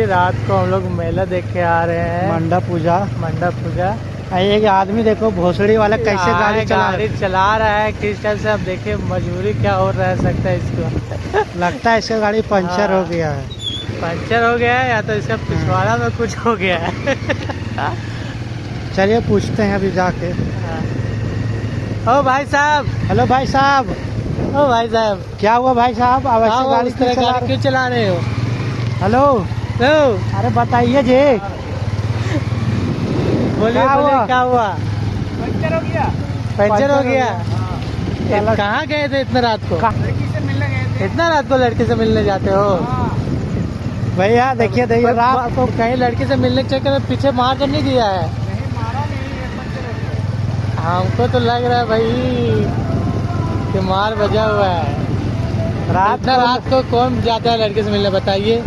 रात को हम लोग मेला देख के आ रहे हैं, मंडप पूजा। मंडप पूजा। एक आदमी देखो भोसड़ी वाला कैसे गाड़ी चला रहा है किस टाइप से। अब देखिए मजबूरी क्या हो रह सकता है इसको। लगता है इसका गाड़ी पंचर हो गया है। पंचर हो गया है या तो इसका पिछवाड़ा में कुछ हो गया है। चलिए पूछते हैं अभी जाके। ओ भाई साहब। हेलो भाई साहब। ओ भाई साहब क्या हुआ भाई साहब? अब ऐसे गाड़ी क्यों चला रहे हो? हेलो अरे बताइए जी। बोलिए क्या हुआ? पंचर हो गया। पंचर हो गया। कहाँ गए थे इतना रात को? लड़की से मिलने गए थे। इतना रात को लड़की से मिलने जाते हो? भैया देखिए रात को कहीं लड़की से मिलने के चक्कर में पीछे मार कर नहीं दिया है? नहीं मारा नहीं, पंचर हो गया। हमको तो लग रहा है भाई कि मार बजा हुआ है। रात को कौन जाता है लड़के से मिलने बताइए?